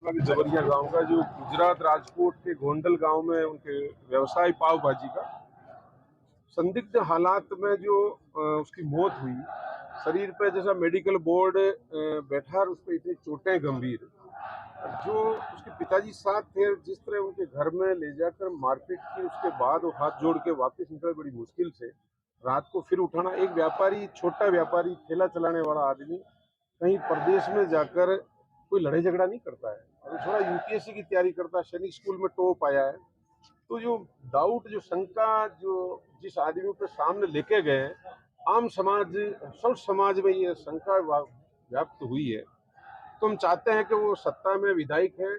जबरिया गांव का जो गुजरात राजकोट के गोंडल गांव में उनके व्यवसाय पाव भाजी का संदिग्ध हालात में जो उसकी मौत हुई, शरीर पे जैसा मेडिकल बोर्ड बैठा और उस पर इतनी चोटें गंभीर, जो उसके पिताजी साथ थे, जिस तरह उनके घर में ले जाकर मारपीट की, उसके बाद वो हाथ जोड़ के वापस निकले बड़ी मुश्किल से। रात को फिर उठाना, एक व्यापारी, छोटा व्यापारी, ठेला चलाने वाला आदमी कहीं प्रदेश में जाकर कोई लड़ाई झगड़ा नहीं करता है और थोड़ा यूपीएससी की तैयारी करता है, सैनिक स्कूल में टॉप आया है। तो जो डाउट, जो शंका, जो जिस आदमी पे सामने लेके गए, आम समाज, सब समाज में ये शंका व्याप्त हुई है। तो हम चाहते हैं कि वो सत्ता में विधायक हैं,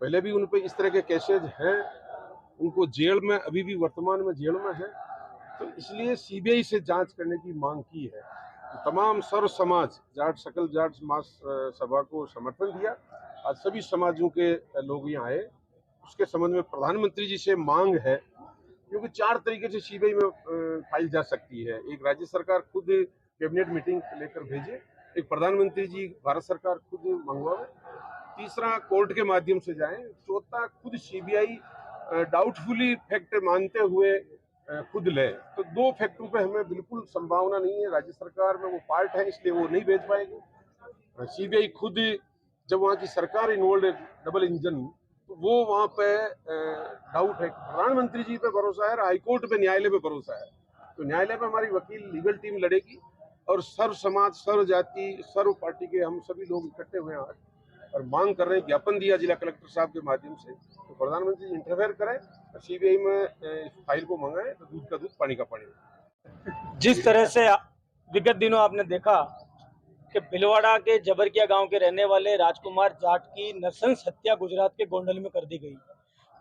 पहले भी उन पे इस तरह के केसेज हैं, उनको जेल में, अभी भी वर्तमान में जेल में है, तो इसलिए सीबीआई से जांच करने की मांग की है। तो तमाम सर्व समाज, जाट, सकल जाट महासभा को समर्थन दिया। आज सभी समाजों के लोग यहाँ आए। उसके संबंध में प्रधानमंत्री जी से मांग है, क्योंकि 4 तरीके से सीबीआई में फाइल जा सकती है। एक, राज्य सरकार खुद कैबिनेट मीटिंग लेकर भेजे, एक प्रधानमंत्री जी, भारत सरकार खुद मंगवावे, तीसरा कोर्ट के माध्यम से जाए, चौथा खुद सीबीआई डाउटफुली फैक्ट मानते हुए खुद ले। तो 2 फैक्टरों पे हमें बिल्कुल संभावना नहीं है। राज्य सरकार में वो पार्ट है, इसलिए वो नहीं भेज पाएगी। सीबीआई खुद, जब वहाँ की सरकार इन्वॉल्व है, डबल इंजन, तो वो वहाँ पे डाउट है। प्रधानमंत्री जी पे भरोसा है, हाईकोर्ट पे, न्यायालय पे भरोसा है। तो न्यायालय पे हमारी वकील, लीगल टीम लड़ेगी और सर्व समाज, सर्व जाति, सर्व पार्टी के हम सभी लोग इकट्ठे हुए हैं आज और मांग कर रहे हैं। ज्ञापन दिया जिला कलेक्टर साहब के माध्यम से, तो प्रधानमंत्री इंटरफेयर करें और सीबीआई में इस फाइल को मंगाएं, तो दूध का दूध, पानी का पानी। जिस तरह से विगत दिनों आपने देखा कि भीलवाड़ा के जबरिया गांव के रहने वाले राजकुमार जाट की नृशंस हत्या गुजरात के गोंडल में कर दी गई।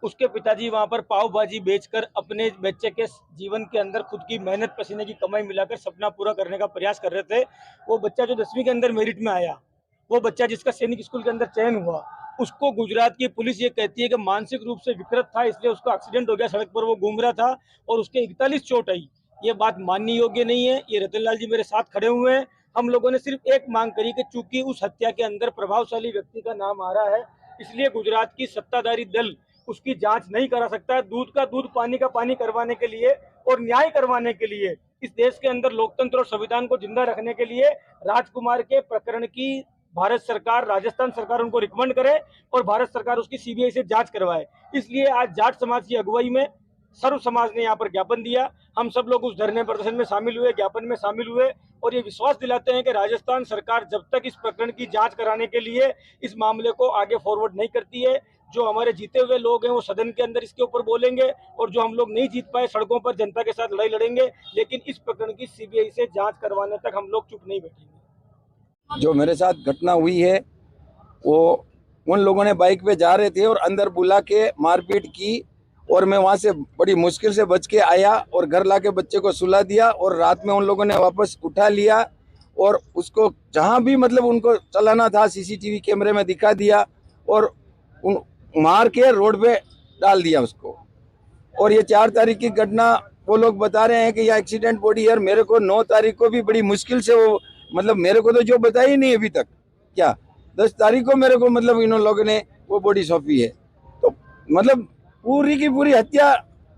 उसके पिताजी वहां पर पाव भाजी बेचकर अपने बच्चे के जीवन के अंदर खुद की मेहनत पसीने की कमाई मिलाकर सपना पूरा करने का प्रयास कर रहे थे। वो बच्चा जो 10वीं के अंदर मेरिट में आया, वो बच्चा जिसका सैनिक स्कूल के अंदर चयन हुआ, उसको गुजरात की पुलिस ये कहती है कि मानसिक रूप से विकृत था, इसलिए उसका एक्सीडेंट हो गया, सड़क पर वो घूम रहा था और उसके 41 चोट आई। ये बात मानने योग्य नहीं है। ये रतनलाल जी मेरे साथ खड़े हुए हैं। हम लोगों ने सिर्फ एक मांग करी कि चूंकि उस हत्या के अंदर प्रभावशाली व्यक्ति का नाम आ रहा है, इसलिए गुजरात की सत्ताधारी दल उसकी जांच नहीं करा सकता। दूध का दूध, पानी का पानी करवाने के लिए और न्याय करवाने के लिए, इस देश के अंदर लोकतंत्र और संविधान को जिंदा रखने के लिए राजकुमार के प्रकरण की भारत सरकार, राजस्थान सरकार उनको रिकमेंड करे और भारत सरकार उसकी सीबीआई से जांच करवाए। इसलिए आज जाट समाज की अगुवाई में सर्व समाज ने यहाँ पर ज्ञापन दिया। हम सब लोग उस धरने प्रदर्शन में शामिल हुए, ज्ञापन में शामिल हुए और ये विश्वास दिलाते हैं कि राजस्थान सरकार जब तक इस प्रकरण की जांच कराने के लिए इस मामले को आगे फॉरवर्ड नहीं करती है, जो हमारे जीते हुए लोग हैं वो सदन के अंदर इसके ऊपर बोलेंगे और जो हम लोग नहीं जीत पाए, सड़कों पर जनता के साथ लड़ाई लड़ेंगे, लेकिन इस प्रकरण की सीबीआई से जांच करवाने तक हम लोग चुप नहीं बैठेंगे। जो मेरे साथ घटना हुई है, वो उन लोगों ने बाइक पे जा रहे थे और अंदर बुला के मारपीट की और मैं वहाँ से बड़ी मुश्किल से बच के आया और घर लाके बच्चे को सुला दिया और रात में उन लोगों ने वापस उठा लिया और उसको जहाँ भी मतलब उनको चलाना था सीसीटीवी कैमरे में दिखा दिया और मार के रोड पे डाल दिया उसको। और ये 4 तारीख की घटना वो लोग बता रहे हैं कि यह एक्सीडेंट बॉडी है। मेरे को 9 तारीख को भी बड़ी मुश्किल से वो, मतलब मेरे को तो जो बताई नहीं अभी तक, क्या 10 तारीख को मेरे को मतलब इन लोगों ने वो बॉडी सौंपी है। तो मतलब पूरी की पूरी हत्या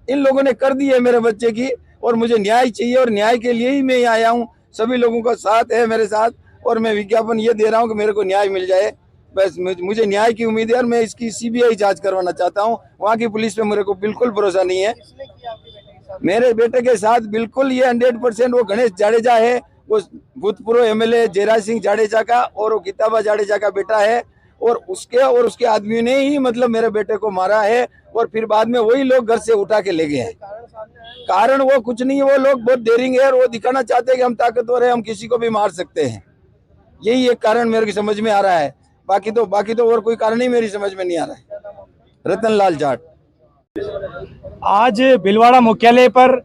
इन लोगों ने कर दी है मेरे बच्चे की और मुझे न्याय चाहिए और न्याय के लिए ही मैं यहाँ आया हूँ। सभी लोगों का साथ है मेरे साथ और मैं विज्ञापन ये दे रहा हूँ कि मेरे को न्याय मिल जाए। बस मुझे न्याय की उम्मीद है और मैं इसकी सीबीआई जांच करवाना चाहता हूँ। वहाँ की पुलिस पे मेरे को बिल्कुल भरोसा नहीं है। मेरे बेटे के साथ बिल्कुल ये 100% वो गणेश जाडेजा है, वो भूतपूर्व एमएलए जयराज सिंह जाडेजा का और वो गीताबा जाडेजा का बेटा है और उसके आदमी ने ही मतलब मेरे बेटे को मारा है और फिर बाद में वही लोग घर से उठा के ले गए हैं। कारण वो कुछ नहीं है, वो लोग बहुत डेयरिंग है और वो दिखाना चाहते हैं कि हम ताकतवर है, हम किसी को भी मार सकते हैं। यही एक कारण मेरे को समझ में आ रहा है। बाकी तो और कोई कारण ही मेरी समझ में नहीं आ रहा है। रतनलाल जाट। आज भीलवाड़ा मुख्यालय पर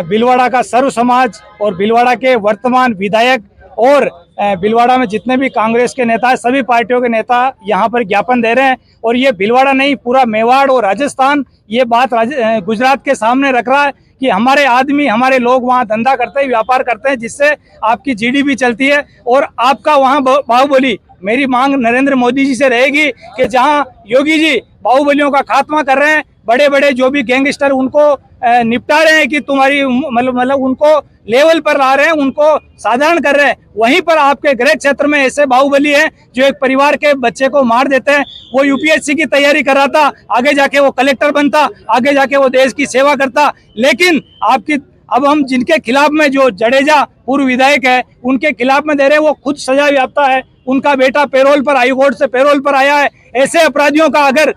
भीलवाड़ा का सर्व समाज और भीलवाड़ा के वर्तमान विधायक और भीलवाड़ा में जितने भी कांग्रेस के नेता हैं, सभी पार्टियों के नेता यहाँ पर ज्ञापन दे रहे हैं और ये भीलवाड़ा नहीं, पूरा मेवाड़ और राजस्थान ये बात गुजरात के सामने रख रहा है कि हमारे आदमी, हमारे लोग वहाँ धंधा करते हैं, व्यापार करते हैं, जिससे आपकी जीडीपी चलती है और आपका वहाँ बाहुबली मेरी मांग नरेंद्र मोदी जी से रहेगी कि जहां योगी जी बाहुबलियों का खात्मा कर रहे हैं, बड़े बड़े जो भी गैंगस्टर उनको निपटा रहे हैं कि तुम्हारी मतलब उनको लेवल पर ला रहे हैं, उनको साधारण कर रहे हैं, वहीं पर आपके गृह क्षेत्र में ऐसे बाहुबली हैं जो एक परिवार के बच्चे को मार देते हैं। वो यूपीएससी की तैयारी कर रहा था, आगे जाके वो कलेक्टर बनता, आगे जाके वो देश की सेवा करता। लेकिन आपकी अब हम जिनके खिलाफ में जो जडेजा पूर्व विधायक है उनके खिलाफ में दे रहे हैं, वो खुद सजा याफ्ता है, उनका बेटा पैरोल पर हाई कोर्ट से पैरोल पर आया है। ऐसे अपराधियों का अगर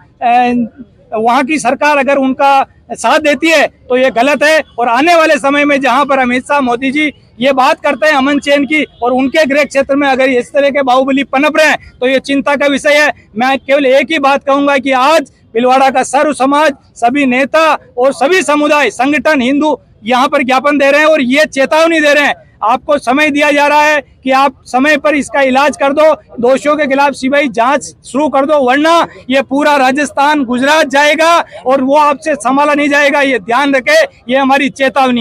वहां की सरकार अगर उनका साथ देती है तो ये गलत है। और आने वाले समय में जहां पर अमित शाह मोदी जी ये बात करते हैं अमन चैन की, और उनके गृह क्षेत्र में अगर इस तरह के बाहुबली पनप रहे हैं तो ये चिंता का विषय है। मैं केवल एक ही बात कहूंगा कि आज भीलवाड़ा का सर्व समाज, सभी नेता और सभी समुदाय संगठन हिंदू यहाँ पर ज्ञापन दे रहे हैं और ये चेतावनी दे रहे हैं, आपको समय दिया जा रहा है कि आप समय पर इसका इलाज कर दो, दोषियों के खिलाफ सीबीआई जांच शुरू कर दो, वरना ये पूरा राजस्थान गुजरात जाएगा और वो आपसे संभाला नहीं जाएगा। ये ध्यान रखें, ये हमारी चेतावनी।